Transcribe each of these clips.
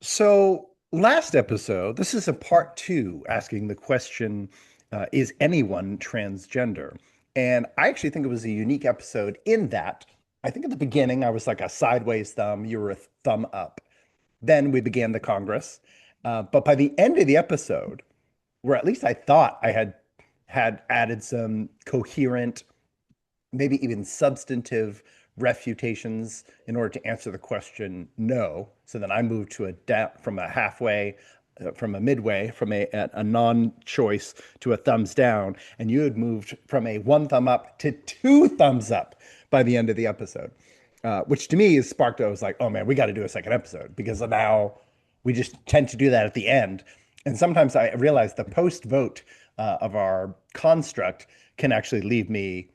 So, last episode, this is a part two asking the question, is anyone transgender? And I actually think it was a unique episode in that I think at the beginning I was like a sideways thumb, you were a thumb up. Then we began the Congress. But by the end of the episode, where at least I thought I had added some coherent, maybe even substantive refutations in order to answer the question no. So then I moved to from a halfway, from a midway, from a non-choice to a thumbs down, and you had moved from a one thumb up to two thumbs up by the end of the episode, which to me is sparked. I was like, oh man, we got to do a second episode because now we just tend to do that at the end. And sometimes I realize the post vote of our construct can actually leave me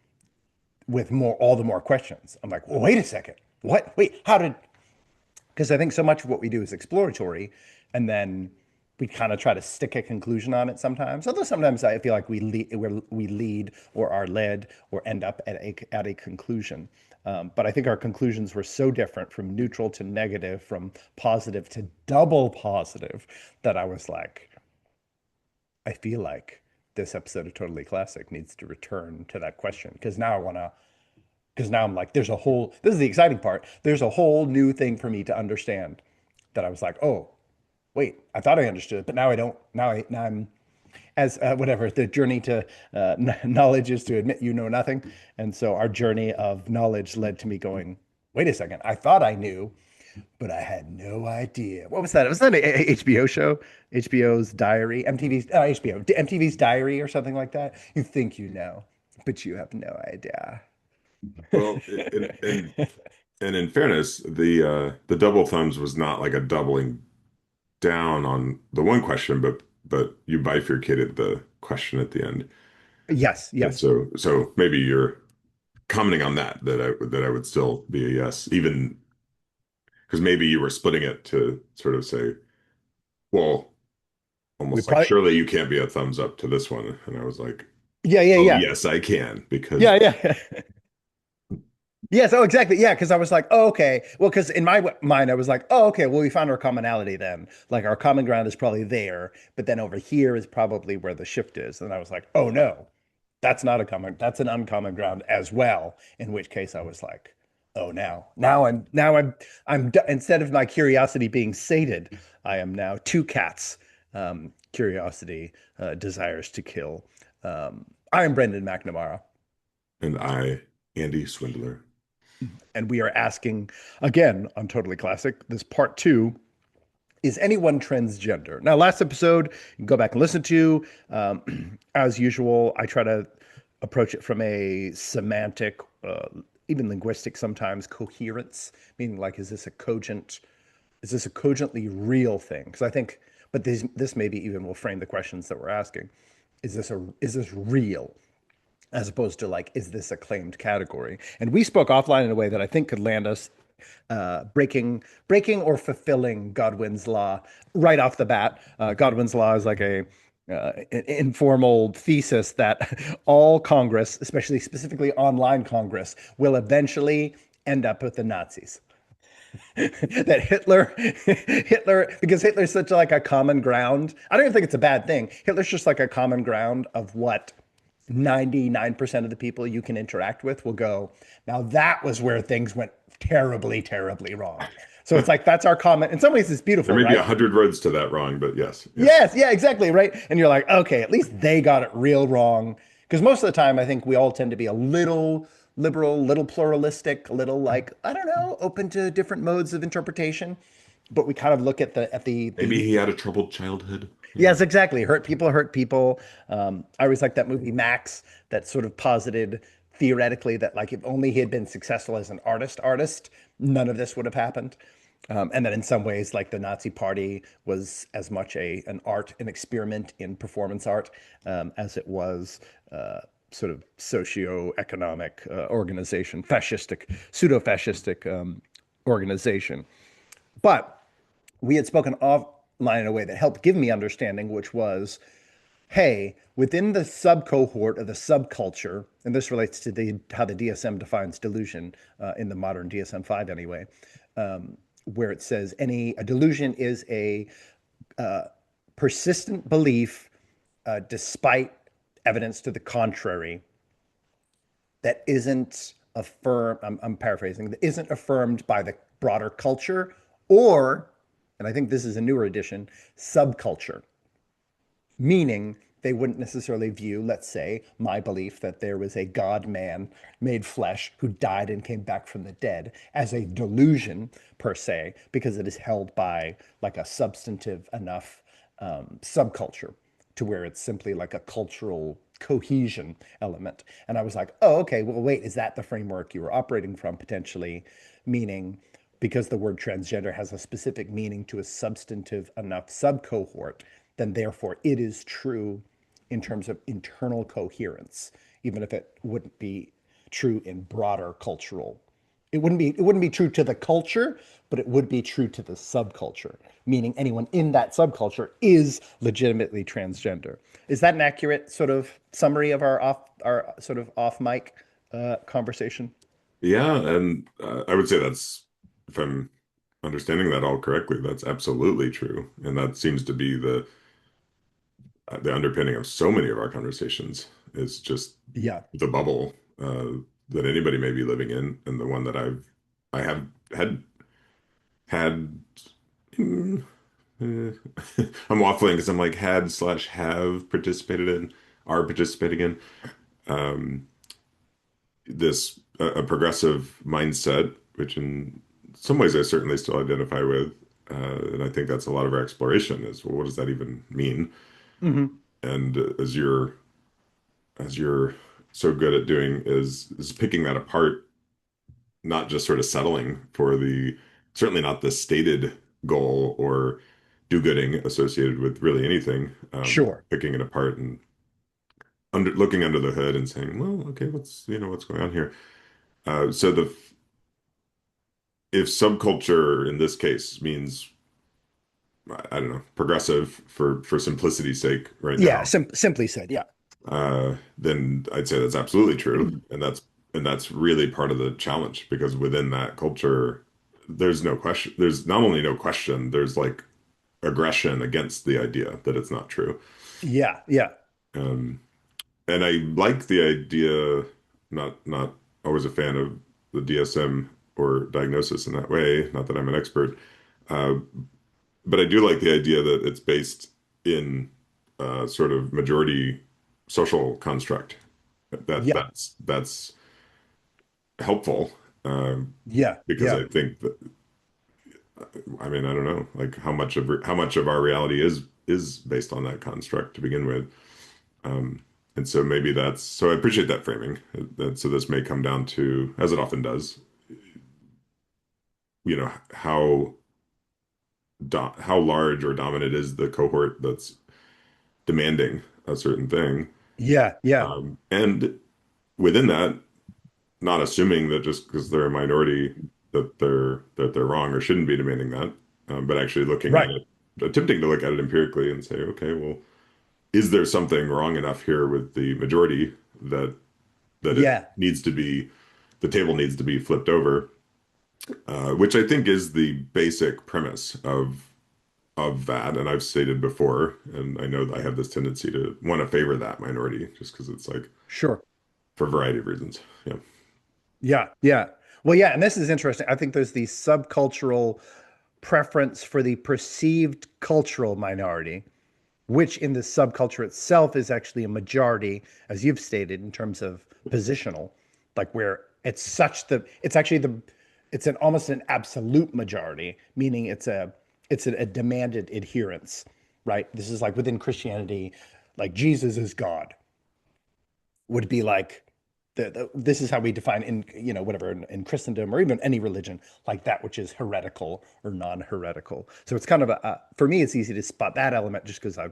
with all the more questions. I'm like, well, wait a second. What? Wait, how did? Because I think so much of what we do is exploratory, and then we kind of try to stick a conclusion on it sometimes. Although sometimes I feel like we lead or are led or end up at a conclusion. But I think our conclusions were so different from neutral to negative, from positive to double positive, that I was like, I feel like this episode of Totally Classic needs to return to that question because now I want to because now I'm like, this is the exciting part. There's a whole new thing for me to understand that I was like, oh, wait, I thought I understood, but now I don't. Now I'm, as whatever, the journey to knowledge is to admit you know nothing. And so our journey of knowledge led to me going, wait a second, I thought I knew, but I had no idea. What was that? Was that an HBO show? HBO's Diary, MTV's, HBO, MTV's Diary or something like that? You think you know, but you have no idea. Well, and in fairness, the double thumbs was not like a doubling down on the one question, but you bifurcated the question at the end. Yes, And yes. so maybe you're commenting on that I would still be a yes, even because maybe you were splitting it to sort of say, well, We almost like probably, surely you can't be a thumbs up to this one. And I was like, yeah, yeah, oh yeah. yes, I can because Yeah, yeah. Yes, oh, exactly. Yeah, because I was like, oh, okay. Well, because in my mind, I was like, oh, okay. Well, we found our commonality then. Like our common ground is probably there, but then over here is probably where the shift is. And I was like, oh no, that's an uncommon ground as well. In which case, I was like, oh, instead of my curiosity being sated, I am now two cats. Curiosity desires to kill. I am Brendan McNamara. and Andy Swindler. And we are asking again on Totally Classic, this part two, is anyone transgender? Now, last episode, you can go back and listen to. As usual, I try to approach it from a semantic, even linguistic sometimes, coherence, meaning like, is this a cogently real thing? Because I think, but this maybe even will frame the questions that we're asking. Is this real? As opposed to like, is this a claimed category? And we spoke offline in a way that I think could land us breaking or fulfilling Godwin's law right off the bat. Godwin's law is like a an informal thesis that all Congress, especially specifically online Congress, will eventually end up with the Nazis. That because Hitler's such like a common ground. I don't even think it's a bad thing. Hitler's just like a common ground of what 99% of the people you can interact with will go, now that was where things went terribly, terribly wrong. So it's like that's our comment. In some ways, it's There beautiful, may be right? 100 words to that wrong, but yes, yeah. Yes, yeah, exactly, right. And you're like, okay, at least they got it real wrong. Because most of the time, I think we all tend to be a little liberal, little pluralistic, a little like, I don't know, open to different modes of interpretation. But we kind of look at Maybe he had a troubled childhood. Yeah. yes, exactly. Hurt people hurt people. I always like that movie Max that sort of posited theoretically that like if only he had been successful as an artist, none of this would have happened. And that in some ways, like the Nazi Party was as much an experiment in performance art as it was sort of socio-economic organization, pseudo-fascistic organization. But we had spoken offline in a way that helped give me understanding, which was, hey, within the sub cohort of the subculture, and this relates to how the DSM defines delusion in the modern DSM-5 anyway. where it says a delusion is a uh, persistent belief despite evidence to the contrary that isn't affirmed, I'm paraphrasing, that isn't affirmed by the broader culture or, and I think this is a newer addition, subculture, meaning they wouldn't necessarily view, let's say, my belief that there was a God man made flesh who died and came back from the dead as a delusion per se, because it is held by like a substantive enough subculture to where it's simply like a cultural cohesion element. And I was like, oh, okay, well, wait, is that the framework you were operating from potentially? Meaning, because the word transgender has a specific meaning to a substantive enough subcohort, then therefore it is true in terms of internal coherence, even if it wouldn't be true in broader cultural. It wouldn't be true to the culture, but it would be true to the subculture, meaning anyone in that subculture is legitimately transgender. Is that an accurate sort of summary of our sort of off mic conversation? Yeah, and I would say that's, if I'm understanding that all correctly, that's absolutely true, and that seems to be the underpinning of so many of our conversations is just Yeah, the bubble that anybody may be living in, and the one that I have had. mm, I'm waffling because I'm like had slash have participated in, are participating in. Um, this a progressive mindset, which in some ways I certainly still identify with, and I think that's a lot of our exploration is, well, what does that even mean? hmm, And as you're so good at doing is picking that apart, not just sort of settling for the certainly not the stated goal or do-gooding associated with really anything, sure. picking it apart and looking under the hood and saying, well, okay, what's going on here? So the if subculture in this case means I don't know progressive for simplicity's sake right Yeah, now, simply said, yeah. then I'd say that's absolutely true, and that's really part of the challenge because within that culture, there's no question. There's not only no question, there's like aggression against the idea that it's not true. Yeah, yeah, Um, and I like the idea, not always a fan of the DSM or diagnosis in that way. Not that I'm an expert, uh, but I do like the idea that it's based in sort of majority social construct. yeah, That's helpful yeah, because yeah, I think that I mean I don't know like how much of our reality is based on that construct to begin with. And so maybe that's so I appreciate that framing. So this may come down to, as it often does, how large or dominant is the cohort that's demanding a certain thing, yeah, yeah, and within that, not assuming that just because they're a minority that they're wrong or shouldn't be demanding that, but actually looking at right. it, attempting to look at it empirically and say, okay, well, is there something wrong enough here with the majority that it Yeah, needs to be the table needs to be flipped over, which I think is the basic premise of that. And I've stated before, and I know that I have this tendency to want to favor that minority just because it's like sure. for a variety of reasons. Yeah. Yeah, yeah. Well, yeah, and this is interesting. I think there's the subcultural preference for the perceived cultural minority, which in the subculture itself is actually a majority, as you've stated, in terms of positional, like where it's actually it's an almost an absolute majority, meaning it's a demanded adherence, right? This is like within Christianity, like Jesus is God would be like this is how we define in whatever in Christendom or even any religion, like that which is heretical or non-heretical. So it's kind of for me it's easy to spot that element just because I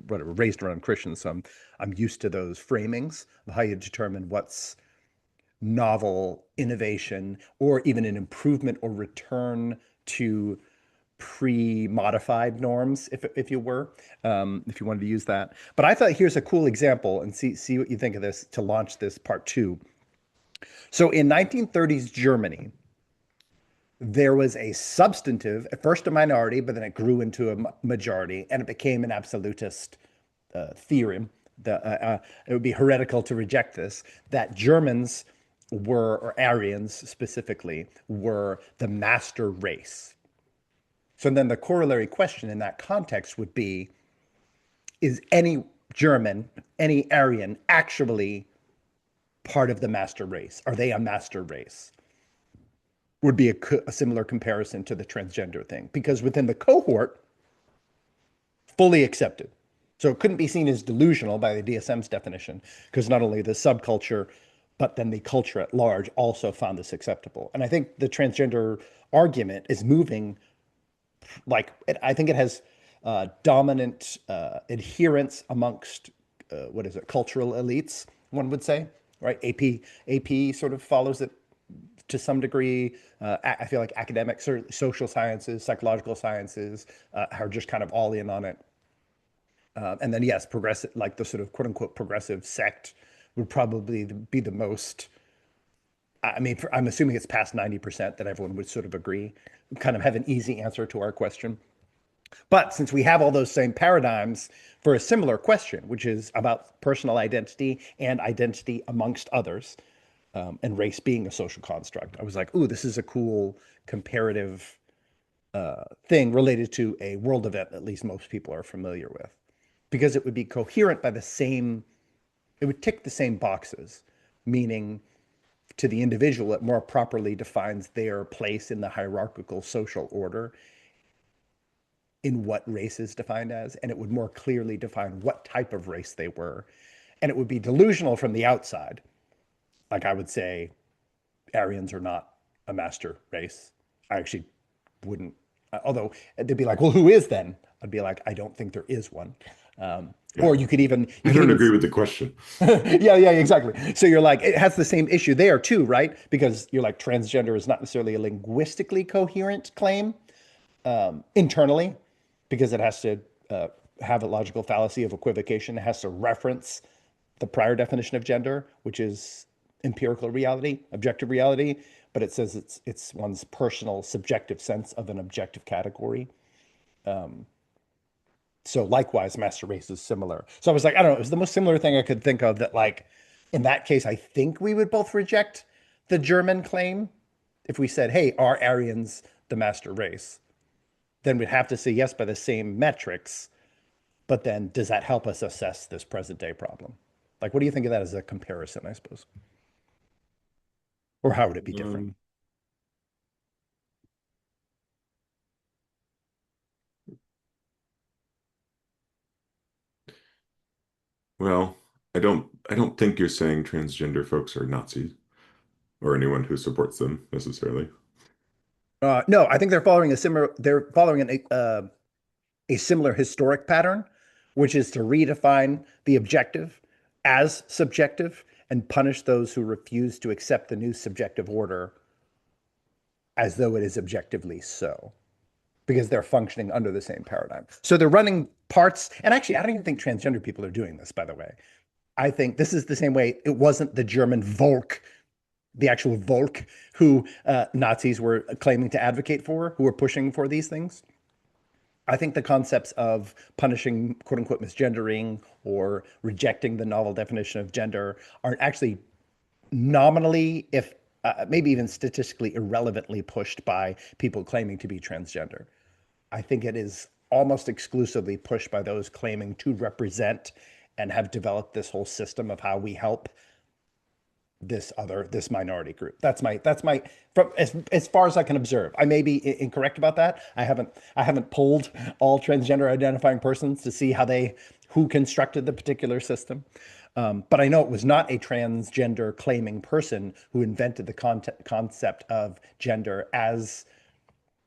whatever raised around Christians, so I'm used to those framings of how you determine what's novel innovation or even an improvement or return to pre-modified norms, if you were, if you wanted to use that. But I thought here's a cool example, and see what you think of this to launch this part two. So in 1930s Germany, there was a substantive, at first a minority, but then it grew into a majority, and it became an absolutist theorem. It would be heretical to reject this, that Germans were, or Aryans specifically, were the master race. So then the corollary question in that context would be, is any German, any Aryan actually part of the master race? Are they a master race? Would be a similar comparison to the transgender thing, because within the cohort, fully accepted. So it couldn't be seen as delusional by the DSM's definition, because not only the subculture, but then the culture at large also found this acceptable. And I think the transgender argument is moving, like, I think it has dominant adherence amongst, what is it, cultural elites, one would say, right? AP sort of follows it to some degree. I feel like academic, social sciences, psychological sciences are just kind of all in on it. And then, yes, progressive, like the sort of quote unquote progressive sect would probably be the most. I mean, I'm assuming it's past 90% that everyone would sort of agree, kind of have an easy answer to our question. But since we have all those same paradigms for a similar question, which is about personal identity and identity amongst others, and race being a social construct, I was like, ooh, this is a cool comparative thing related to a world event at least most people are familiar with, because it would be coherent by the same, it would tick the same boxes, meaning to the individual, it more properly defines their place in the hierarchical social order in what race is defined as, and it would more clearly define what type of race they were. And it would be delusional from the outside. Like I would say, Aryans are not a master race. I actually wouldn't, although they'd be like, well, who is then? I'd be like, I don't think there is one. Yeah. Or you I could don't even, agree with the question. yeah, exactly. So you're like, it has the same issue there too, right? Because you're like, transgender is not necessarily a linguistically coherent claim internally, because it has to uh, have a logical fallacy of equivocation. It has to reference the prior definition of gender, which is empirical reality, objective reality, but it says it's one's personal subjective sense of an objective category. So likewise, master race is similar. So I was like, I don't know, it was the most similar thing I could think of that, like, in that case, I think we would both reject the German claim. If we said, hey, are Aryans the master race? Then we'd have to say yes by the same metrics. But then does that help us assess this present day problem? Like, what do you think of that as a comparison, I suppose? Or how would it be different? Um, well, I don't think you're saying transgender folks are Nazis or anyone who supports them necessarily. No, I think they're following a similar historic pattern, which is to redefine the objective as subjective and punish those who refuse to accept the new subjective order as though it is objectively so, because they're functioning under the same paradigm. So they're running parts, and actually, I don't even think transgender people are doing this, by the way. I think this is the same way it wasn't the German Volk, the actual Volk, who Nazis were claiming to advocate for, who were pushing for these things. I think the concepts of punishing quote unquote misgendering or rejecting the novel definition of gender are actually nominally, if maybe even statistically irrelevantly pushed by people claiming to be transgender. I think it is almost exclusively pushed by those claiming to represent and have developed this whole system of how we help this minority group. That's my from as far as I can observe. I may be incorrect about that. I haven't polled all transgender identifying persons to see who constructed the particular system. But I know it was not a transgender claiming person who invented the concept of gender, as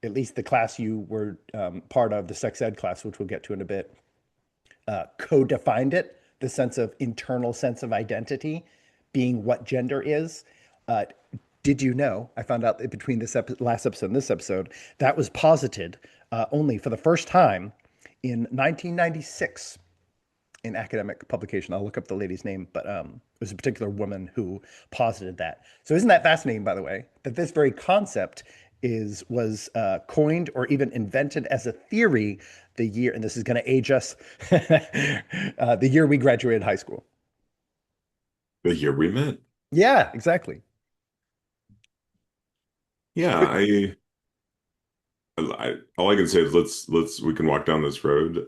at least the class you were part of, the sex ed class, which we'll get to in a bit, co-defined it, the sense of internal sense of identity being what gender is. Uh, did you know? I found out that between this last episode and this episode, that was posited only for the first time in 1996 in academic publication. I'll look up the lady's name, but it was a particular woman who posited that. So isn't that fascinating, by the way, that this very concept is was coined or even invented as a theory the year, and this is going to age us, the year we graduated high school. The year we met. Yeah, exactly. Yeah, all I can say is we can walk down this road.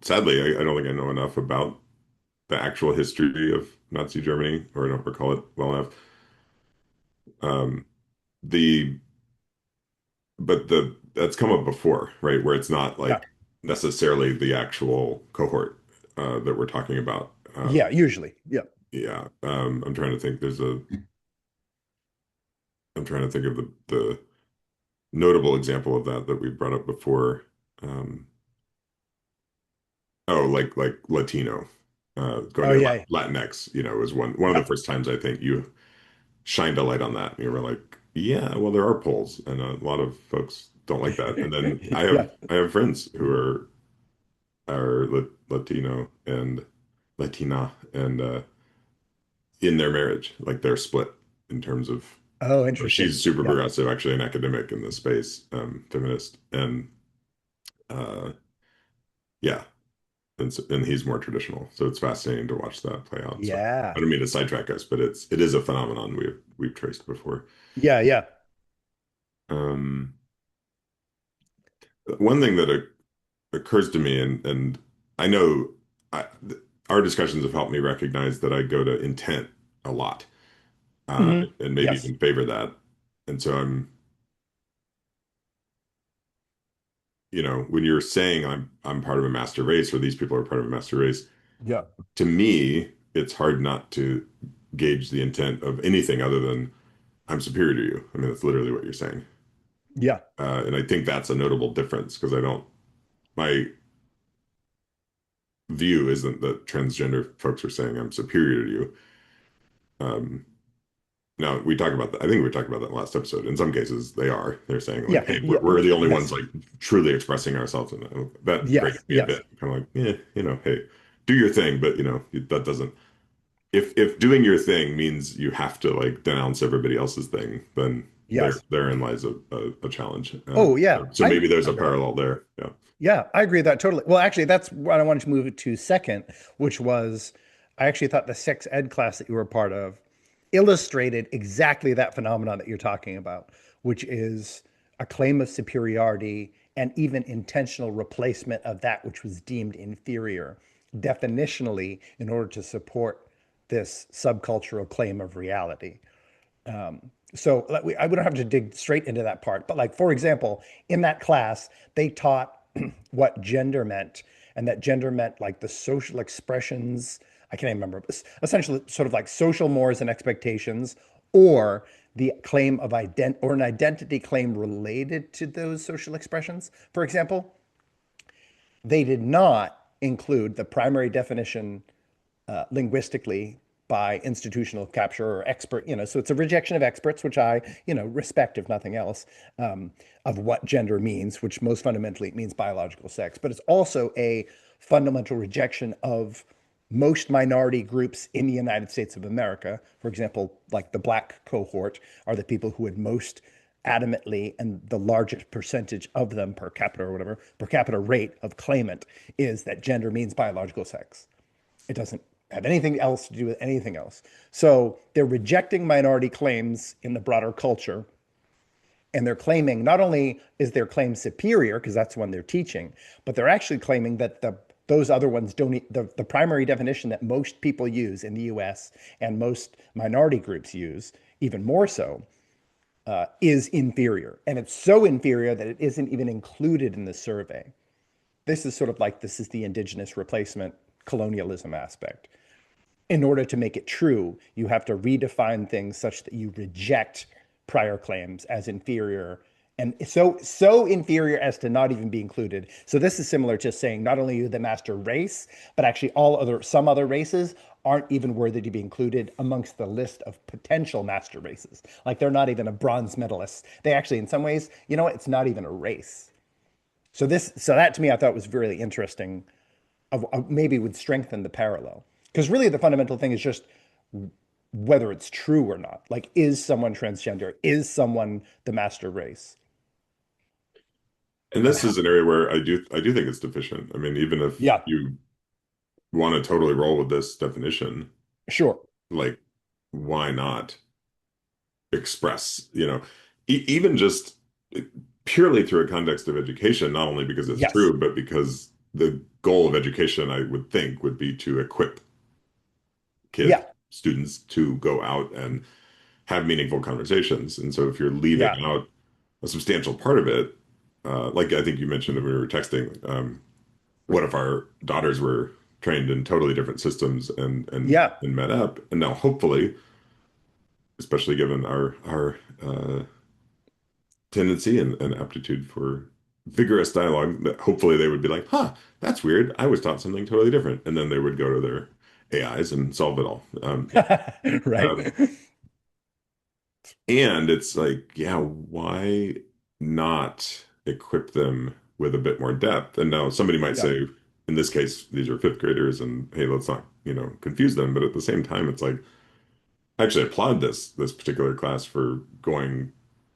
Sadly, I don't think I know enough about the actual history of Nazi Germany, or I don't recall it well enough. Um, the but the that's come up before, right? Where it's not Yeah, like necessarily the actual cohort that we're talking about. yeah, usually. Yeah. Yeah, I'm trying to think. I'm trying to think of the notable example of that we've brought up before. Um, oh, like Latino, going Oh to yeah, Latinx. Was one of the yeah. first times I think you shined a light on that. You were like, yeah, well, there are polls, and a lot of folks don't like that. And then Yeah. I have friends who are Latino and Latina, and in their marriage, like they're split in terms of. Oh, She's interesting. super Yeah. progressive, actually an academic in this space, feminist, and uh, yeah, and he's more traditional. So it's fascinating to watch that play out. So Yeah. I don't mean to sidetrack us, but it is a phenomenon we've traced before. Yeah, yeah. Um, One thing that occurs to me, and I know our discussions have helped me recognize that I go to intent a lot, and maybe Yes. even favor that. And so when you're saying I'm part of a master race, or these people are part of a master race, Yeah. to me, it's hard not to gauge the intent of anything other than I'm superior to you. I mean, that's literally what you're saying. Yeah. And I think that's a notable difference, because my view isn't that transgender folks are saying I'm superior to you. Um, Now we talk about that. I think we talked about that in the last episode. In some cases, they are. They're saying like, Yeah. "Hey, Yeah. we're the only ones Yes. like truly expressing ourselves," and that breaks Yes. me a Yes. bit. Kind of like, yeah, hey, do your thing, but that doesn't. If doing your thing means you have to like denounce everybody else's thing, then Yes. therein lies a challenge. Oh, yeah. So I maybe there's a agree with that. parallel there. Yeah. Yeah, I agree with that totally. Well, actually, that's what I wanted to move to second, which was I actually thought the sex ed class that you were a part of illustrated exactly that phenomenon that you're talking about, which is a claim of superiority and even intentional replacement of that which was deemed inferior, definitionally, in order to support this subcultural claim of reality. So we don't have to dig straight into that part, but like for example, in that class, they taught what gender meant, and that gender meant like the social expressions. I can't even remember. Essentially, sort of like social mores and expectations, or the claim of or an identity claim related to those social expressions. For example, they did not include the primary definition linguistically by institutional capture or expert, so it's a rejection of experts, which I, respect if nothing else, of what gender means, which most fundamentally means biological sex. But it's also a fundamental rejection of most minority groups in the United States of America. For example, like the Black cohort are the people who would most adamantly, and the largest percentage of them per capita or whatever, per capita rate of claimant is that gender means biological sex. It doesn't have anything else to do with anything else. So they're rejecting minority claims in the broader culture. And they're claiming not only is their claim superior, because that's one they're teaching, but they're actually claiming that those other ones don't, the primary definition that most people use in the US and most minority groups use, even more so, is inferior. And it's so inferior that it isn't even included in the survey. This is the indigenous replacement colonialism aspect. In order to make it true, you have to redefine things such that you reject prior claims as inferior, and so inferior as to not even be included. So this is similar to saying not only are you the master race, but actually some other races aren't even worthy to be included amongst the list of potential master races. Like they're not even a bronze medalist. They actually, in some ways, you know what? It's not even a race. So that to me, I thought was really interesting. Maybe would strengthen the parallel, because really the fundamental thing is just whether it's true or not. Like, is someone transgender? Is someone the master race? And But this is an area where I do think it's deficient. I mean, even if yeah, you want to totally roll with this definition, sure. like why not express, even just purely through a context of education, not only because it's Yes. true, but because the goal of education, I would think, would be to equip kids, Yeah. students to go out and have meaningful conversations. And so if you're leaving Yeah. out a substantial part of it, like I think you mentioned when we were texting, what if our daughters were trained in totally different systems Yeah. and met up? And now hopefully, especially given our tendency and aptitude for vigorous dialogue, that hopefully they would be like, huh, that's weird. I was taught something totally different. And then they would go to their AIs and solve it all. Right. Um, and it's like, yeah, why not equip them with a bit more depth? And now somebody might Yeah. say, in this case, these are fifth graders, and hey, let's not, confuse them. But at the same time, it's like, I actually applaud this particular class for going,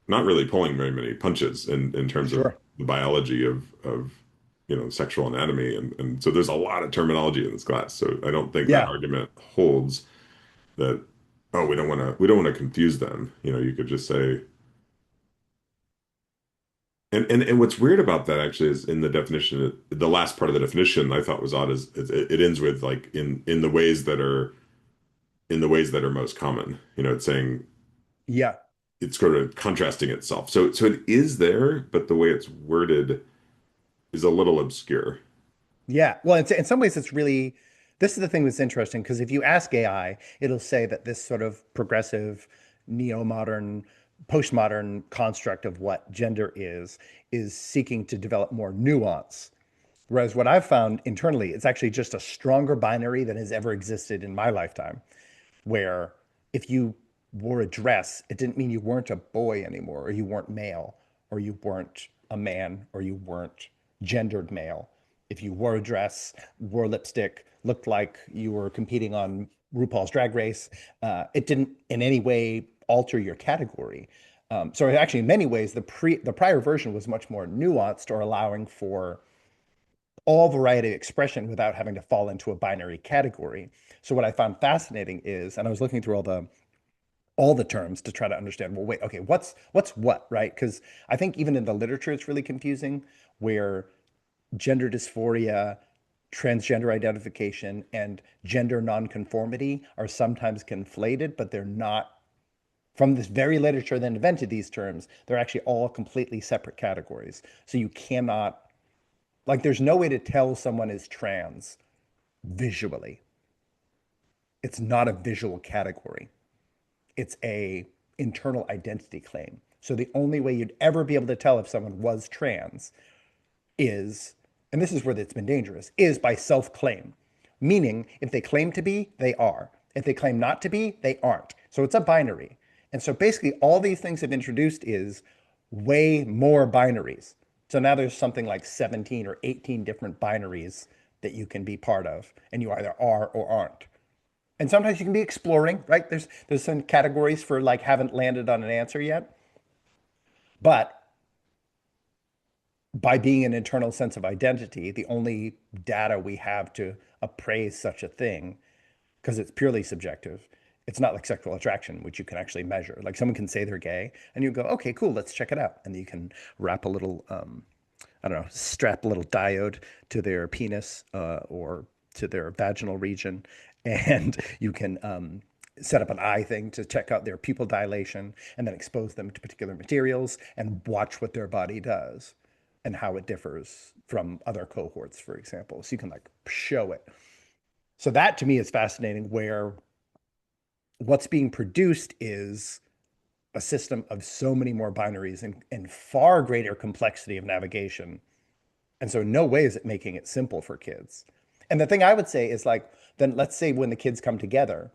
not really pulling very many punches in terms of Sure. the biology of sexual anatomy, and so there's a lot of terminology in this class. So I don't think that Yeah. argument holds that, oh, we don't want to confuse them. You could just say, and what's weird about that actually is in the definition, the last part of the definition I thought was odd is it ends with like in the ways that are most common. It's saying Yeah. it's sort of contrasting itself. So it is there, but the way it's worded is a little obscure. Yeah. Well, in some ways, it's really, this is the thing that's interesting because if you ask AI, it'll say that this sort of progressive, neo-modern, postmodern construct of what gender is seeking to develop more nuance. Whereas what I've found internally, it's actually just a stronger binary than has ever existed in my lifetime, where if you wore a dress, it didn't mean you weren't a boy anymore, or you weren't male, or you weren't a man, or you weren't gendered male. If you wore a dress, wore lipstick, looked like you were competing on RuPaul's Drag Race, it didn't in any way alter your category. So actually, in many ways, the prior version was much more nuanced or allowing for all variety of expression without having to fall into a binary category. So what I found fascinating is, and I was looking through all the terms to try to understand, well, wait, okay, what's what, right? Because I think even in the literature, it's really confusing where gender dysphoria, transgender identification, and gender nonconformity are sometimes conflated, but they're not from this very literature that invented these terms. They're actually all completely separate categories. So you cannot, like, there's no way to tell someone is trans visually. It's not a visual category. It's a internal identity claim. So the only way you'd ever be able to tell if someone was trans is, and this is where it's been dangerous, is by self-claim. Meaning, if they claim to be, they are. If they claim not to be, they aren't. So it's a binary. And so basically, all these things have introduced is way more binaries. So now there's something like 17 or 18 different binaries that you can be part of, and you either are or aren't. And sometimes you can be exploring, right? There's some categories for like haven't landed on an answer yet. But by being an internal sense of identity, the only data we have to appraise such a thing, because it's purely subjective, it's not like sexual attraction, which you can actually measure. Like someone can say they're gay, and you go, okay, cool, let's check it out. And you can wrap a little, I don't know, strap a little diode to their penis or to their vaginal region, and you can set up an eye thing to check out their pupil dilation, and then expose them to particular materials and watch what their body does and how it differs from other cohorts, for example. So you can like show it. So that to me is fascinating, where what's being produced is a system of so many more binaries and far greater complexity of navigation. And so, no way is it making it simple for kids. And the thing I would say is like, then let's say when the kids come together,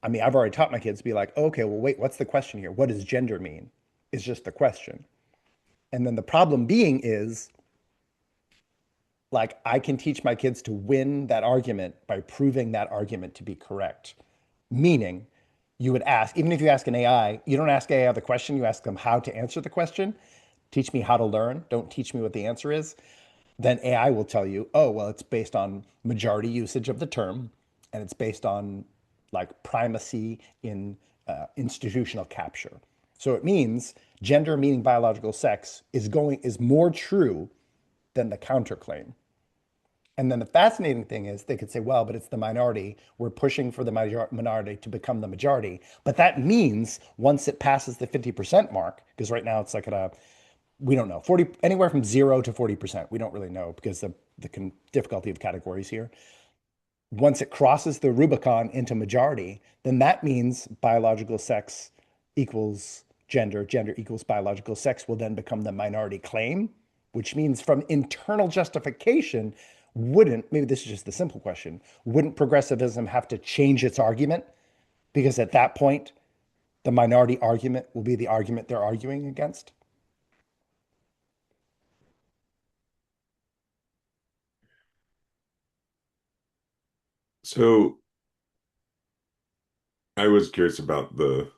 I mean, I've already taught my kids to be like, okay, well, wait, what's the question here? What does gender mean? Is just the question. And then the problem being is like, I can teach my kids to win that argument by proving that argument to be correct. Meaning, you would ask, even if you ask an AI, you don't ask AI the question, you ask them how to answer the question. teach me how to learn, don't teach me what the answer is, then AI will tell you, oh, well, it's based on majority usage of the term, and it's based on like primacy in institutional capture. So it means gender meaning biological sex is more true than the counterclaim. And then the fascinating thing is they could say, well, but it's the minority. We're pushing for the minority to become the majority. But that means once it passes the 50% mark, because right now it's like at a, we don't know, 40, anywhere from 0 to 40%. We don't really know because the difficulty of categories here. Once it crosses the Rubicon into majority, then that means biological sex equals gender, gender equals biological sex will then become the minority claim, which means from internal justification, wouldn't, maybe this is just the simple question, wouldn't progressivism have to change its argument? Because at that point, the minority argument will be the argument they're arguing against. So I was curious about the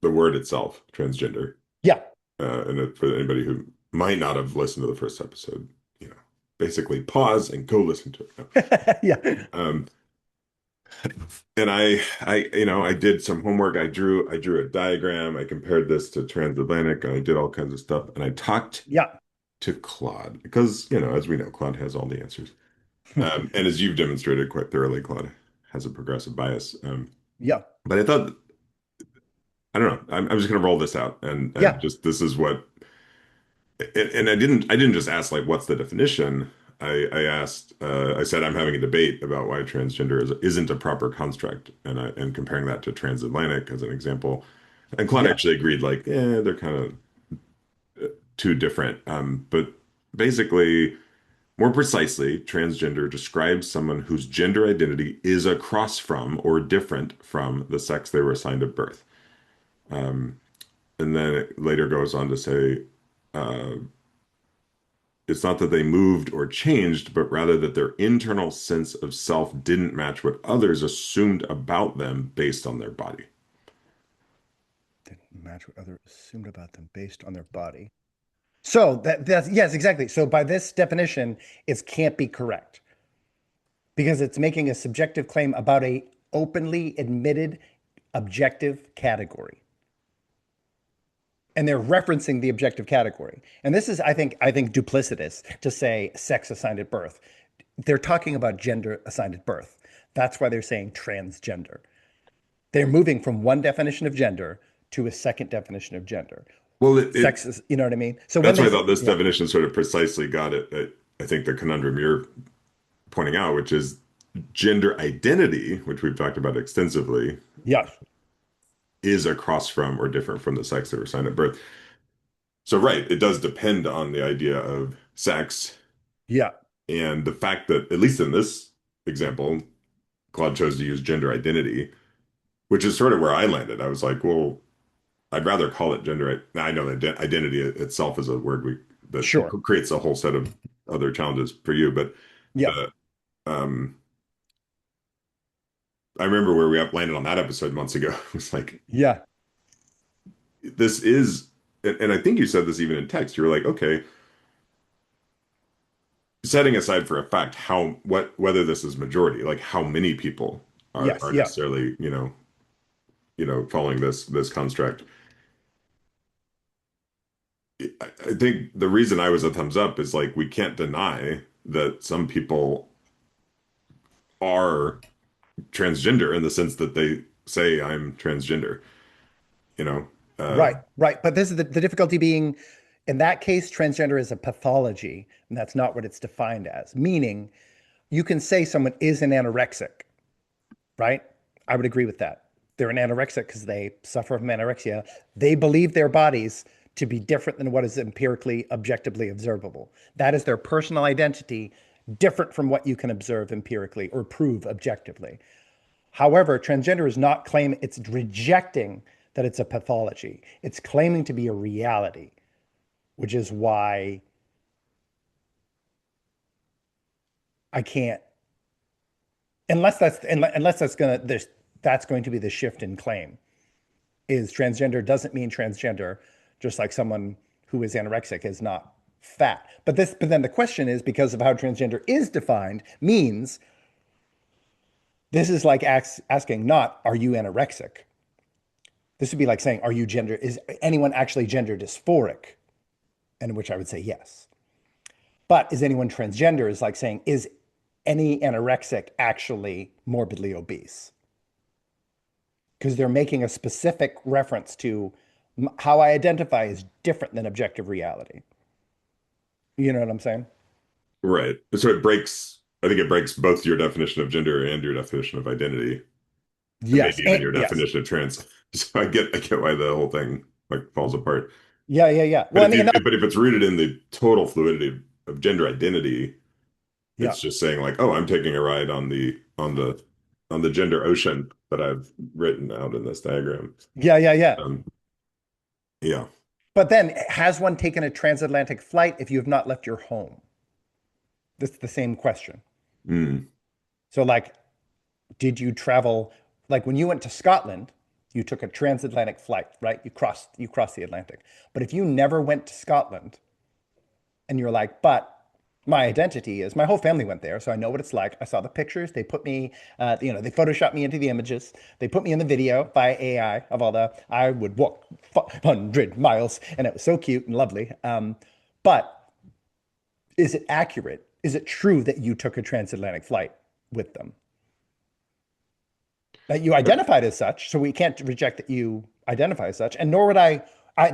word itself, transgender. Yeah. For anybody who might not have listened to the first episode, you know, basically pause and go listen to it. No. Yeah. Um, and I did some homework. I drew a diagram. I compared this to transatlantic. I did all kinds of stuff, and I talked Yeah. to Claude because, as we know, Claude has all the answers. And as you've demonstrated quite thoroughly, Claude has a progressive bias. Yeah. But I thought, I don't know, I'm just going to roll this out, and Yeah. just this is what. And I didn't just ask like what's the definition. I asked I said I'm having a debate about why transgender isn't a proper construct, and comparing that to transatlantic as an example. And Claude Yeah. actually agreed, like, they're kind of too different. But basically, more precisely, transgender describes someone whose gender identity is across from or different from the sex they were assigned at birth. Um, and then it later goes on to say, uh, it's not that they moved or changed, but rather that their internal sense of self didn't match what others assumed about them based on their body. Didn't match what others assumed about them based on their body. So that's yes, exactly. So by this definition, it can't be correct because it's making a subjective claim about a openly admitted objective category. And they're referencing the objective category. And this is, I think duplicitous to say sex assigned at birth. They're talking about gender assigned at birth. That's why they're saying transgender. They're moving from one definition of gender to a second definition of gender. Well, Sex is, you know what I mean? So when that's why they I say, thought this yeah, definition sort of precisely got it. I think the conundrum you're pointing out, which is gender identity, which we've talked about extensively, yeah, is across from or different from the sex they were assigned at birth. So, right, it does depend on the idea of sex yeah, and the fact that, at least in this example, Claude chose to use gender identity, which is sort of where I landed. I was like, well, I'd rather call it gender. Now, I know that identity itself is a word that sure. creates a whole set of other challenges for you, but Yeah, the um, I remember where we landed on that episode months ago. It was like, yeah, this is, and I think you said this even in text. You were like, okay, setting aside for a fact whether this is majority, like how many people are yes, are yeah, necessarily, following this construct. I think the reason I was a thumbs up is like we can't deny that some people are transgender in the sense that they say I'm transgender, you know. Uh, right, right. But this is the difficulty being, in that case, transgender is a pathology, and that's not what it's defined as. Meaning, you can say someone is an anorexic, right? I would agree with that. They're an anorexic because they suffer from anorexia. They believe their bodies to be different than what is empirically, objectively observable. That is their personal identity, different from what you can observe empirically or prove objectively. However, transgender is not claiming, it's rejecting that it's a pathology. It's claiming to be a reality, which is why I can't, unless that's going to be the shift in claim. Is transgender doesn't mean transgender, just like someone who is anorexic is not fat. But then the question is, because of how transgender is defined, means this is like asking not, are you anorexic? This would be like saying, is anyone actually gender dysphoric? And in which I would say yes. But is anyone transgender is like saying, is any anorexic actually morbidly obese? Because they're making a specific reference to how I identify is different than objective reality. You know what I'm saying? Right. So I think it breaks both your definition of gender and your definition of identity, and Yes. maybe even And your yes. definition of trans. So I get why the whole thing like falls apart. Yeah, yeah, yeah. But Well, and that, but if it's rooted in the total fluidity of gender identity, yeah. it's just saying like, oh, I'm taking a ride on the gender ocean that I've written out in this diagram. Yeah, yeah, yeah. Um, yeah. But then has one taken a transatlantic flight if you have not left your home? That's the same question. Mm. So like, did you travel like when you went to Scotland, you took a transatlantic flight, right? You crossed the Atlantic. But if you never went to Scotland and you're like, but my identity is my whole family went there, so I know what it's like. I saw the pictures. They put me, they photoshopped me into the images. They put me in the video by AI of all the I would walk 500 miles, and it was so cute and lovely. But is it accurate? Is it true that you took a transatlantic flight with them? That you identified as such, so we can't reject that you identify as such. And nor would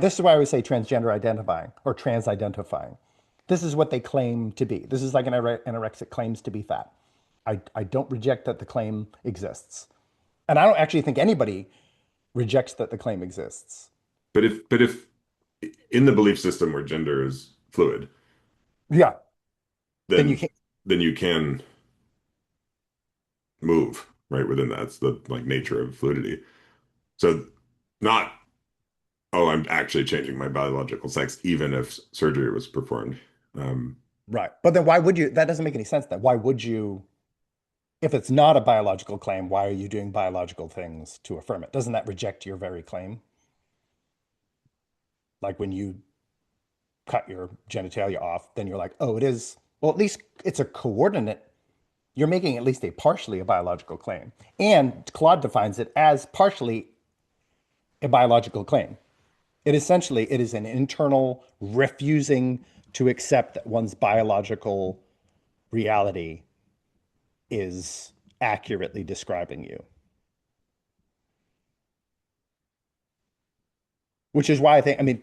this is why I would say transgender identifying or trans identifying. This is what they claim to be. This is like an anorexic claims to be fat. I don't reject that the claim exists. And I don't actually think anybody rejects that the claim exists. But if in the belief system where gender is fluid, Yeah. Then you then can't. then you can move right within that. It's the like nature of fluidity. So not, oh, I'm actually changing my biological sex, even if surgery was performed. Um, Right. But then why would you? That doesn't make any sense then. Why would you, if it's not a biological claim, why are you doing biological things to affirm it? Doesn't that reject your very claim? Like when you cut your genitalia off, then you're like, oh, it is, well, at least it's a coordinate. You're making at least a partially a biological claim. And Claude defines it as partially a biological claim. It is an internal refusing to accept that one's biological reality is accurately describing you. Which is why I think, I mean,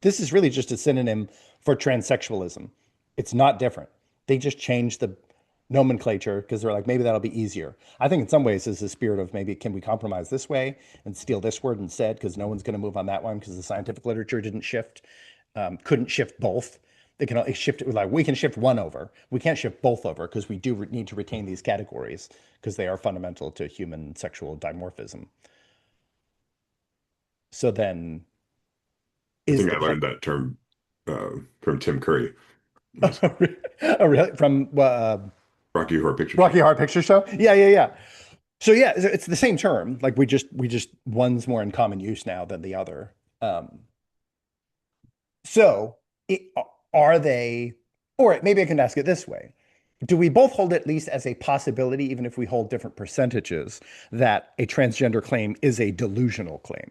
this is really just a synonym for transsexualism. It's not different. They just changed the nomenclature because they're like, maybe that'll be easier. I think in some ways is the spirit of maybe can we compromise this way and steal this word instead because no one's going to move on that one because the scientific literature didn't shift, couldn't shift both. They can only shift it like we can shift one over. We can't shift both over because we do need to retain these categories because they are fundamental to human sexual dimorphism. So then I is think the I claim learned that term from Tim Curry, oh, really? From Rocky Horror Picture Show. Rocky Horror Picture Show? Yeah, yeah, yeah. So yeah, it's the same term. Like we just one's more in common use now than the other. Um, so it, are they, or maybe I can ask it this way. Do we both hold at least as a possibility, even if we hold different percentages, that a transgender claim is a delusional claim?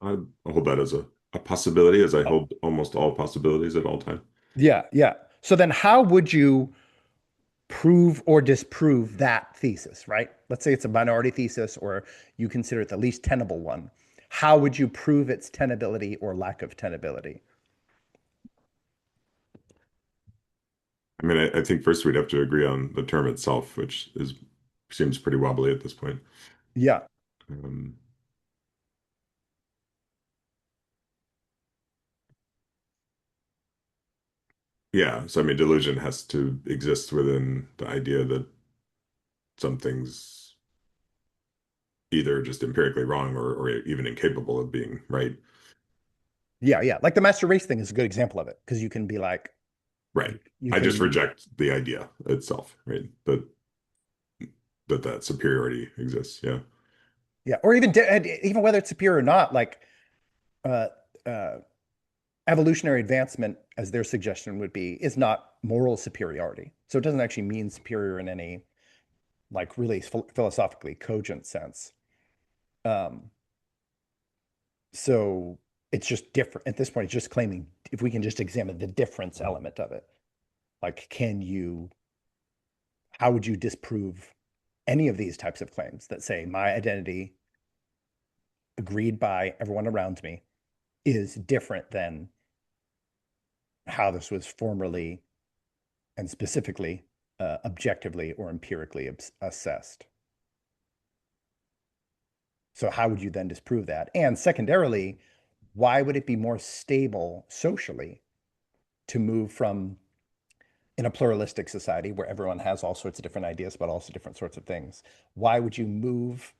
I hold that as a possibility, as I Oh, hold almost all possibilities at all time. yeah, yeah. So then how would you prove or disprove that thesis, right? Let's say it's a minority thesis or you consider it the least tenable one. How would you prove its tenability or lack of tenability? I mean, I think first we'd have to agree on the term itself, which is seems pretty wobbly at this point. Yeah. Um, yeah, so I mean, delusion has to exist within the idea that something's either just empirically wrong or even incapable of being right. Yeah, yeah. Like the master race thing is a good example of it because you can be like, Right. you I just can, reject the idea itself, right? That superiority exists. Yeah. yeah, or even even whether it's superior or not, like, uh, uh, evolutionary advancement, as their suggestion would be, is not moral superiority. So it doesn't actually mean superior in any like really philosophically cogent sense. Um, so it's just different at this point. It's just claiming if we can just examine the difference element of it, like how would you disprove any of these types of claims that say my identity agreed by everyone around me is different than how this was formerly and specifically objectively or empirically assessed. So how would you then disprove that? And secondarily, why would it be more stable socially to move from in a pluralistic society where everyone has all sorts of different ideas about also different sorts of things? Why would you move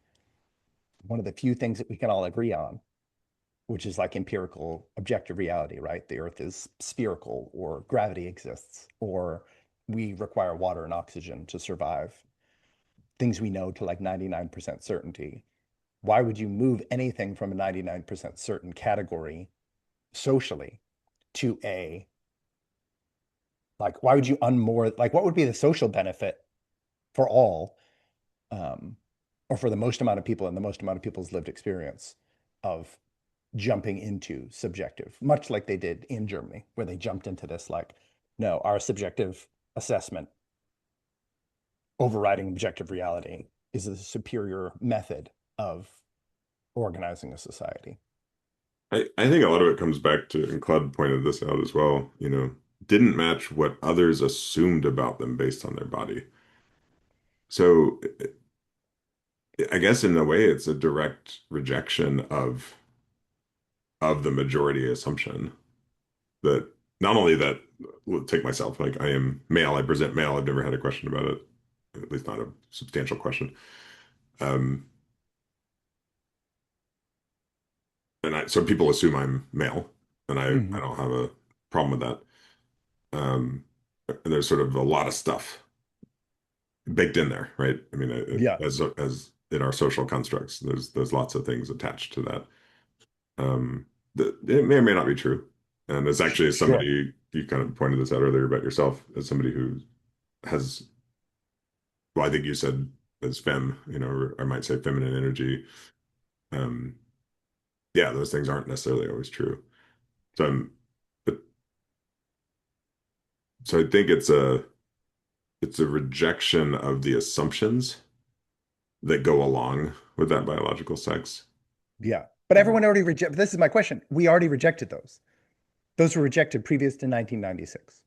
one of the few things that we can all agree on, which is like empirical objective reality, right? The earth is spherical, or gravity exists, or we require water and oxygen to survive, things we know to like 99% certainty. Why would you move anything from a 99% certain category socially to a like why would you unmoor like what would be the social benefit for all um or for the most amount of people and the most amount of people's lived experience of jumping into subjective, much like they did in Germany, where they jumped into this like, no, our subjective assessment overriding objective reality is a superior method of organizing a society. I think a lot of it comes back to, and Claude pointed this out as well, didn't match what others assumed about them based on their body. So I guess in a way it's a direct rejection of the majority assumption that not only that, well, take myself, like I am male, I present male, I've never had a question about it, at least not a substantial question. Um, so people assume I'm male, and I Mhm. don't have a problem with that. And there's sort of a lot of stuff baked in there, right? I mean, Yeah, as in our social constructs, there's lots of things attached to that. That it may or may not be true. And it's actually as sure. somebody, you kind of pointed this out earlier about yourself, as somebody who has, well, I think you said as femme, or I might say feminine energy. Um, yeah, those things aren't necessarily always true. So but so I think it's a rejection of the assumptions that go along with that biological sex. Yeah. But Um, everyone already rejected. This is my question. We already rejected those. Those were rejected previous to 1996.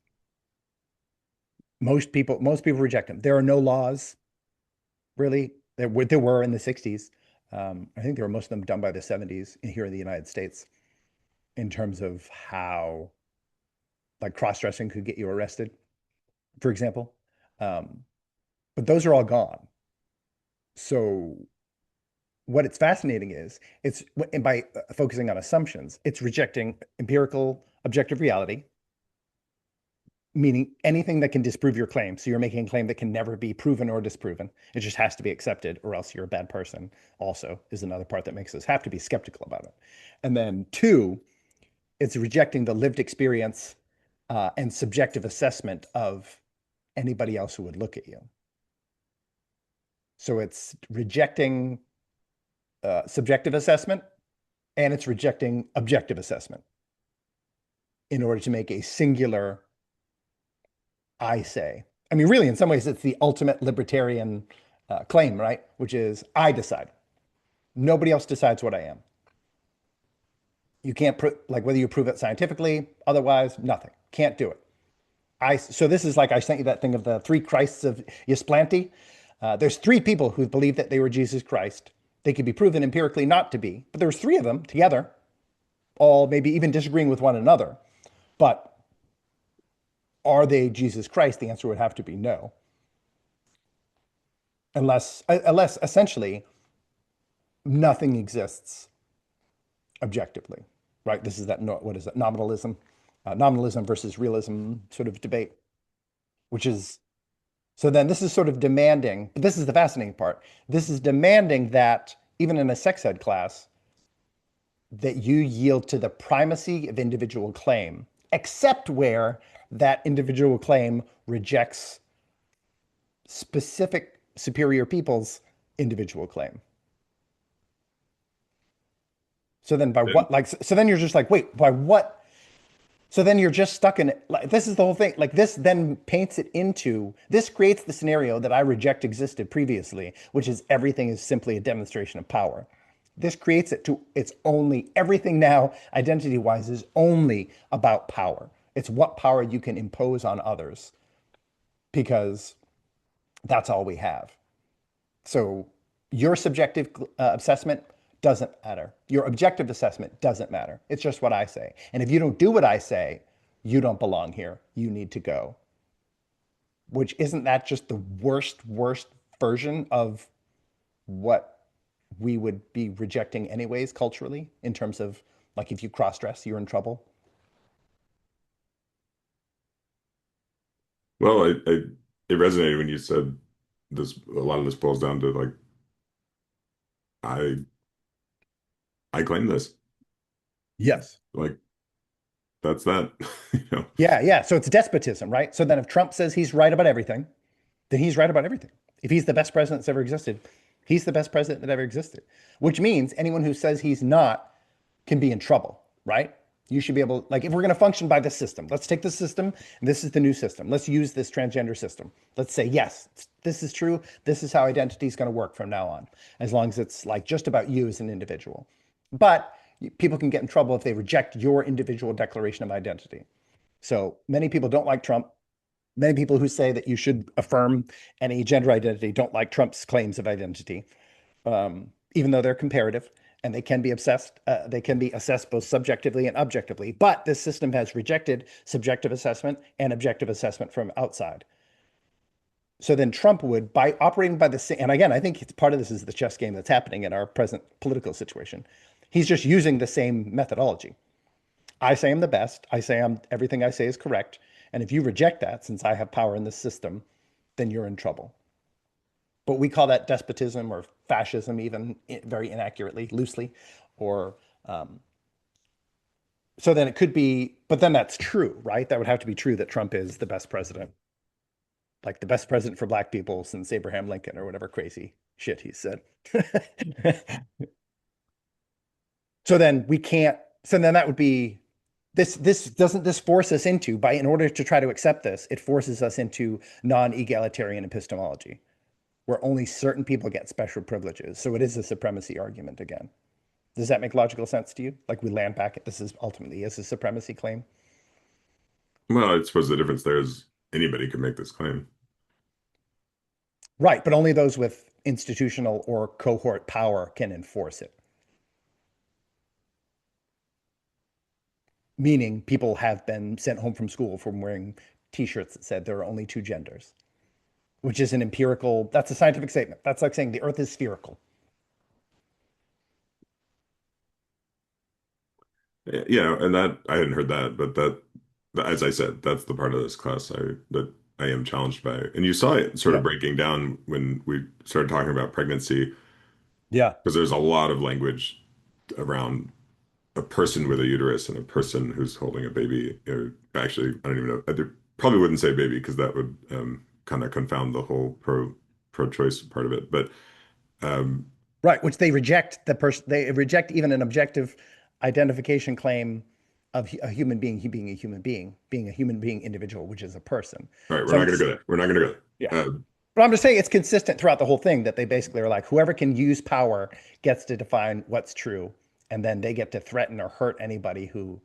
Most people reject them. There are no laws, really. There were in the 60s. I think there were most of them done by the 70s here in the United States in terms of how like cross-dressing could get you arrested, for example. Um, but those are all gone. So what it's fascinating is it's and by focusing on assumptions, it's rejecting empirical objective reality, meaning anything that can disprove your claim. So you're making a claim that can never be proven or disproven. It just has to be accepted, or else you're a bad person. Also, is another part that makes us have to be skeptical about it. And then two, it's rejecting the lived experience and subjective assessment of anybody else who would look at you. So it's rejecting subjective assessment and it's rejecting objective assessment in order to make a singular I say. I mean, really, in some ways, it's the ultimate libertarian claim, right? Which is I decide. Nobody else decides what I am. You can't like whether you prove it scientifically, otherwise, nothing. Can't do it. So this is like I sent you that thing of the three Christs of Ysplanti. There's three people who believe that they were Jesus Christ. They could be proven empirically not to be, but there's three of them together, all maybe even disagreeing with one another. But are they Jesus Christ? The answer would have to be no, unless essentially nothing exists objectively, right? This is that what is that nominalism versus realism sort of debate, which is so then this is sort of demanding. But this is the fascinating part. This is demanding that even in a sex ed class, that you yield to the primacy of individual claim, except where that individual claim rejects specific superior people's individual claim. So then by And what, like, so then you're just like, wait, by what? So then you're just stuck in it. Like, this is the whole thing. Like this then paints it into, this creates the scenario that I reject existed previously, which is everything is simply a demonstration of power. This creates it to, it's only, everything now, identity wise, is only about power. It's what power you can impose on others because that's all we have. So your subjective assessment doesn't matter. Your objective assessment doesn't matter. It's just what I say. And if you don't do what I say, you don't belong here. You need to go. Which isn't that just the worst version of what we would be rejecting anyways culturally in terms of like if you cross dress, you're in trouble? well, it resonated when you said this. A lot of this boils down to like I I claim this. Yes. Like that's that. You know. Yeah, yeah. So it's despotism, right? So then if Trump says he's right about everything, then he's right about everything. If he's the best president that's ever existed, he's the best president that ever existed, which means anyone who says he's not can be in trouble, right? You should be able, like, if we're going to function by this system, let's take this system, and this is the new system. Let's use this transgender system. Let's say, yes, this is true. This is how identity is going to work from now on, as long as it's like just about you as an individual. But people can get in trouble if they reject your individual declaration of identity. So many people don't like Trump. Many people who say that you should affirm any gender identity don't like Trump's claims of identity, even though they're comparative and they can be obsessed. They can be assessed both subjectively and objectively. But this system has rejected subjective assessment and objective assessment from outside. So then Trump would, by operating by the same, and again, I think it's part of this is the chess game that's happening in our present political situation. He's just using the same methodology. I say I'm the best. I say I'm everything I say is correct. And if you reject that, since I have power in this system, then you're in trouble. But we call that despotism or fascism, even very inaccurately, loosely. Or so then it could be, but then that's true, right? That would have to be true that Trump is the best president, like the best president for black people since Abraham Lincoln or whatever crazy shit he said. So then we can't, so then that would be this doesn't this force us into by in order to try to accept this, it forces us into non-egalitarian epistemology where only certain people get special privileges. So it is a supremacy argument again. Does that make logical sense to you? Like we land back at this is ultimately is a supremacy claim. Well, I suppose the difference there is anybody could make this claim. Right, but only those with institutional or cohort power can enforce it. Meaning people have been sent home from school from wearing t-shirts that said there are only two genders, which is an empirical, that's a scientific statement. That's like saying the earth is spherical. Yeah, and that I hadn't heard that, but as I said, that's the part of this class that I am challenged by. And you saw it sort of Yeah. breaking down when we started talking about pregnancy, Yeah. because there's a lot of language around a person with a uterus and a person who's holding a baby. Actually, I don't even know. I probably wouldn't say baby because that would kind of confound the whole pro-choice part of it. But um, Right, which they reject the person, they reject even an objective identification claim of a human being, he being a human being individual, which is a person. all right, we're So not going to it's, go there. We're not going to go yeah. there. But I'm just saying it's consistent throughout the whole thing that they basically are like, whoever can use power gets to define what's true, and then they get to threaten or hurt anybody who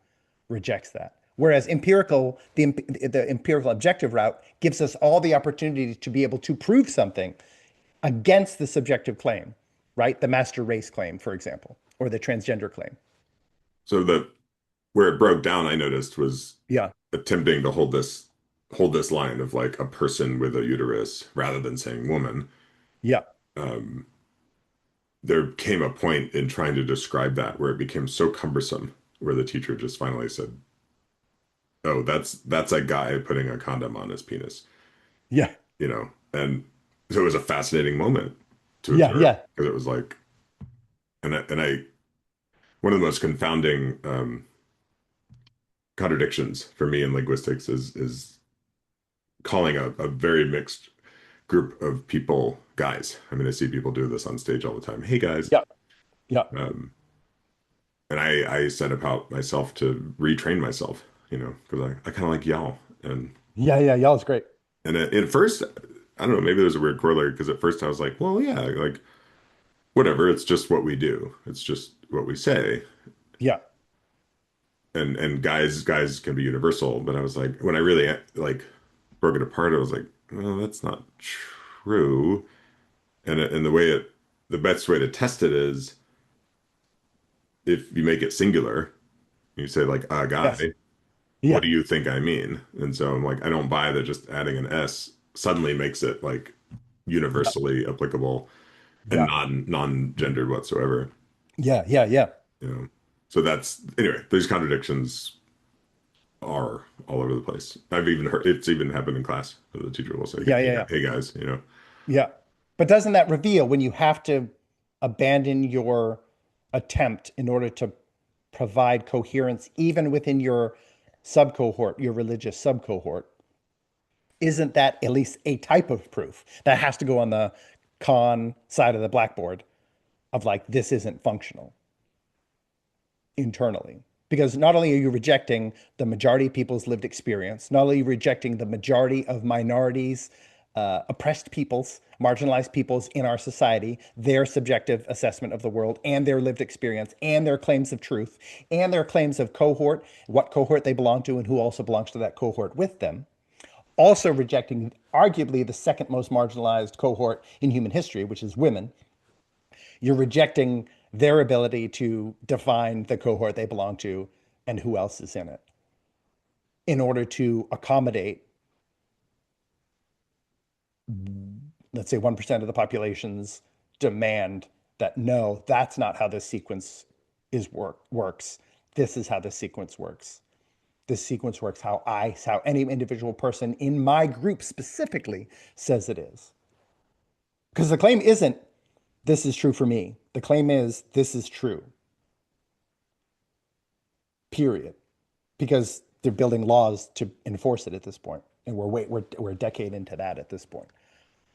rejects that. Whereas the empirical objective route gives us all the opportunity to be able to prove something against the subjective claim, right? The master race claim, for example, or the transgender claim. So the where it broke down, I noticed was Yeah, attempting to hold this line of like a person with a uterus rather than saying woman. yeah, Um, there came a point in trying to describe that where it became so cumbersome, where the teacher just finally said, "Oh, that's a guy putting a condom on his penis," yeah, you know. And so it was a fascinating moment to yeah, observe yeah, because it was like, and I one of the most confounding contradictions for me in linguistics is calling a very mixed group of people guys. I mean, I see people do this on stage all the time. Hey guys. Yeah. Yeah. Um, and I set about myself to retrain myself, because I kind of like y'all. Yeah. Yeah. Y'all is great. And at first, I don't know, maybe there's a weird corollary because at first I was like, well, yeah, like whatever, it's just what we do. It's just what we say. Yeah. And guys can be universal, but I was like, when I really like broke it apart, I was like, well, that's not true. And the best way to test it is if you make it singular, you say like a Yes. guy, what Yeah. do you think I mean? And so I'm like, I don't buy that just adding an S suddenly makes it like Yeah. universally applicable and Yeah. non-gendered whatsoever. Yeah. Yeah. Yeah. You know. So that's anyway, these contradictions are all over the place. I've even heard it's even happened in class. The teacher will say, Yeah. "Hey, Yeah. Yeah. hey guys." Yeah. But doesn't that reveal when you have to abandon your attempt in order to provide coherence, even within your subcohort, your religious subcohort? Isn't that at least a type of proof that has to go on the con side of the blackboard of like, this isn't functional internally? Because not only are you rejecting the majority of people's lived experience, not only are you rejecting the majority of minorities, oppressed peoples, marginalized peoples in our society, their subjective assessment of the world and their lived experience and their claims of truth and their claims of cohort, what cohort they belong to and who also belongs to that cohort with them, also rejecting arguably the second most marginalized cohort in human history, which is women. You're rejecting their ability to define the cohort they belong to and who else is in it in order to accommodate, let's say, 1% of the population's demand that no, that's not how this sequence works. This is how this sequence works. This sequence works how any individual person in my group specifically says it is. Because the claim isn't this is true for me. The claim is this is true, period. Because they're building laws to enforce it at this point. And we're a decade into that at this point.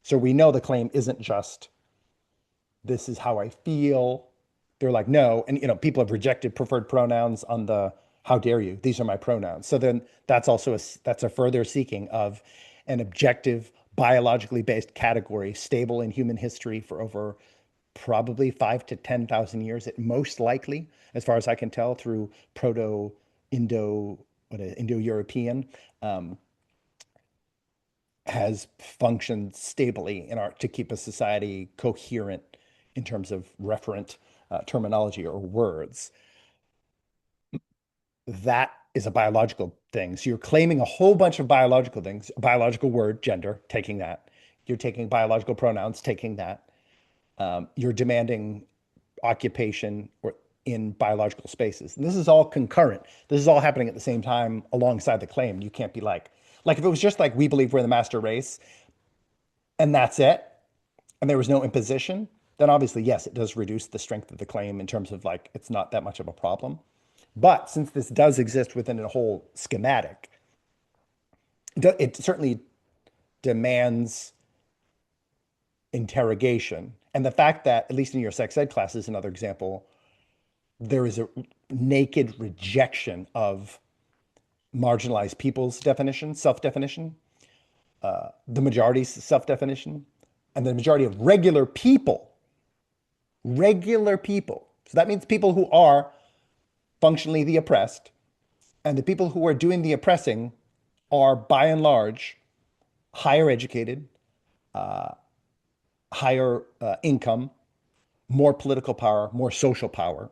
So we know the claim isn't just this is how I feel. They're like, no. And people have rejected preferred pronouns on the how dare you? These are my pronouns. So then that's a further seeking of an objective, biologically based category, stable in human history for over probably 5 to 10,000 years at most likely, as far as I can tell, through Indo-European, um, has functioned stably in our to keep a society coherent in terms of referent terminology or words. That is a biological thing. So you're claiming a whole bunch of biological things, a biological word, gender, taking that. You're taking biological pronouns, taking that. You're demanding occupation or in biological spaces. And this is all concurrent. This is all happening at the same time alongside the claim. You can't be like if it was just like we believe we're the master race and that's it, and there was no imposition, then obviously yes, it does reduce the strength of the claim in terms of like it's not that much of a problem. But since this does exist within a whole schematic, it certainly demands interrogation. And the fact that, at least in your sex ed class, is another example, there is a naked rejection of marginalized people's definition, self-definition, the majority's self-definition, and the majority of regular people. So that means people who are functionally the oppressed, and the people who are doing the oppressing are, by and large, higher educated, higher income, more political power, more social power.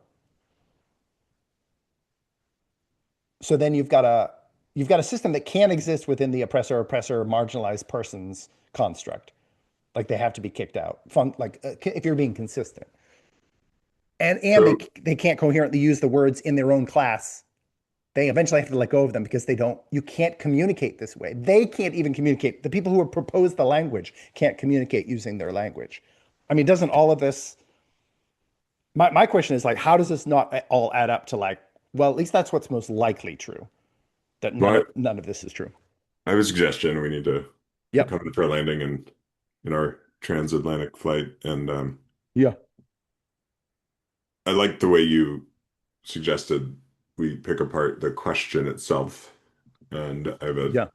So then you've got a system that can't exist within the oppressor marginalized person's construct. Like they have to be kicked out. Like if you're being consistent, and So they can't coherently use the words in their own class. They eventually have to let go of them because they don't. You can't communicate this way. They can't even communicate. The people who have proposed the language can't communicate using their language. I mean, doesn't all of this my question is like, how does this not all add up to like, well, at least that's what's most likely true, that But none of this is true. I have a suggestion. We need to we're Yep. coming for a landing in our transatlantic flight, and Yeah. I like the way you suggested we pick apart the question itself, and I have a Yeah.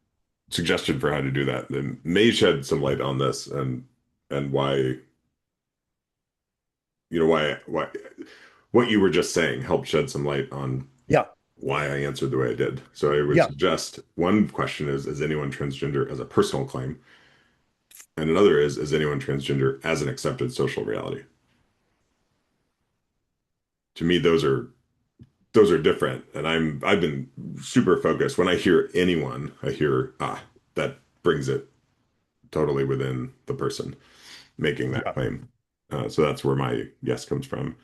suggestion for how to do that. And may shed some light on this and why why what you were just saying helped shed some light on Yeah. why I answered the way I did. So I would Yeah. suggest one question is anyone transgender as a personal claim? And another is anyone transgender as an accepted social reality? To me, those are different. And I've been super focused. When I hear anyone, I hear, that brings it totally within the person making that Yeah. claim. So that's where my yes comes from.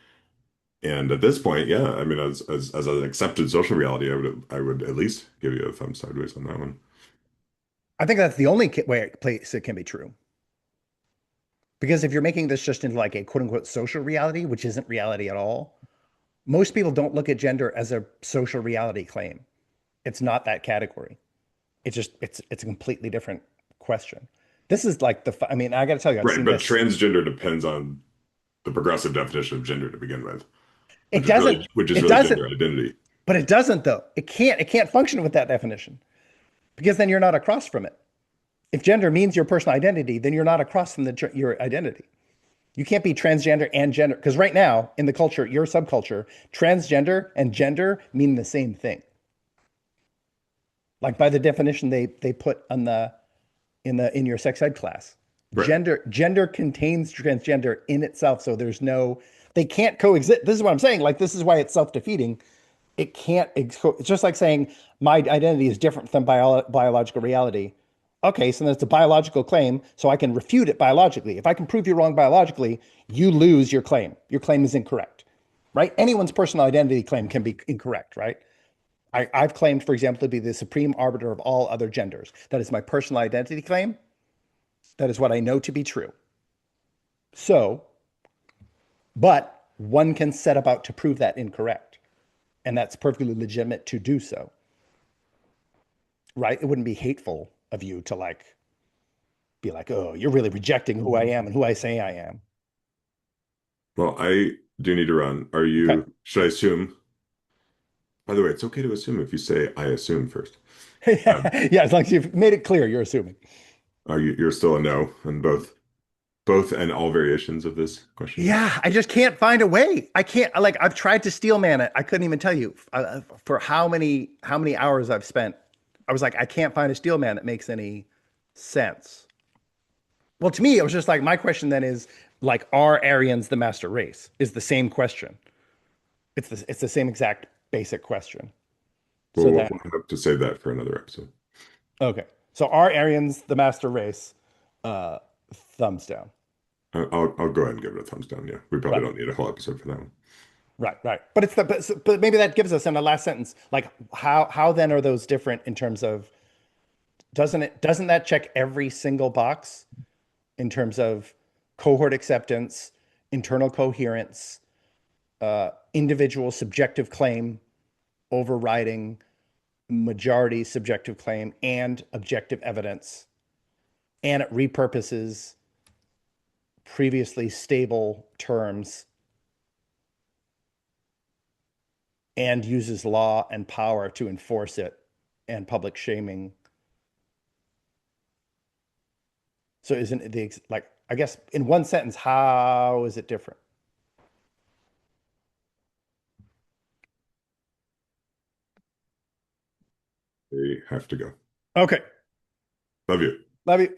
And at this point, yeah, I mean, as an accepted social reality, I would at least give you a thumb sideways on that one. I think that's the only way place it can be true. Because if you're making this just into like a quote unquote social reality, which isn't reality at all, most people don't look at gender as a social reality claim. It's not that category. It's a completely different question. This is like I mean, I got to tell you, I've Right, seen but this. transgender depends on the progressive definition of gender to begin with, It doesn't. which is It really doesn't. gender identity. But it doesn't though. It can't. It can't function with that definition because then you're not across from it. If gender means your personal identity, then you're not across from your identity. You can't be transgender and gender because right now in the culture, your subculture, transgender and gender mean the same thing. Like by the definition they put on the in your sex ed class. Right. Gender contains transgender in itself, so there's no they can't coexist. This is what I'm saying. Like this is why it's self-defeating. It can't. It's just like saying my identity is different than biological reality. Okay, so that's a biological claim, so I can refute it biologically. If I can prove you're wrong biologically, you lose your claim. Your claim is incorrect, right? Anyone's personal identity claim can be incorrect, right? I've claimed, for example, to be the supreme arbiter of all other genders. That is my personal identity claim. That is what I know to be true. So, but one can set about to prove that incorrect, and that's perfectly legitimate to do so, right? It wouldn't be hateful of you to like be like, oh, you're really rejecting who I am and who I say I am. Well, I do need to run. Okay. Should I assume? By the way, it's okay to assume if you say I assume first. Um, Yeah, as long as you've made it clear, you're assuming. you're still a no on both and all variations of this question? Yeah, I just can't find a way. I can't like I've tried to steel man it. I couldn't even tell you for how many hours I've spent. I was like, I can't find a steel man that makes any sense. Well, to me, it was just like my question then is like, are Aryans the master race? Is the same question. It's the same exact basic question. Well, So we'll, then, we'll have to save that for another episode. okay. So are Aryans the master race? Uh, Thumbs down. I'll go ahead and give it a thumbs down. Yeah, we probably Right. don't need a whole episode for that one. Right, right. But it's but maybe that gives us in the last sentence, like how then are those different in terms of doesn't that check every single box in terms of cohort acceptance, internal coherence, individual subjective claim overriding majority subjective claim and objective evidence, and it repurposes previously stable terms and uses law and power to enforce it and public shaming. So isn't it the like I guess in one sentence, how is it different? They have to go. Okay. Love you. Love you.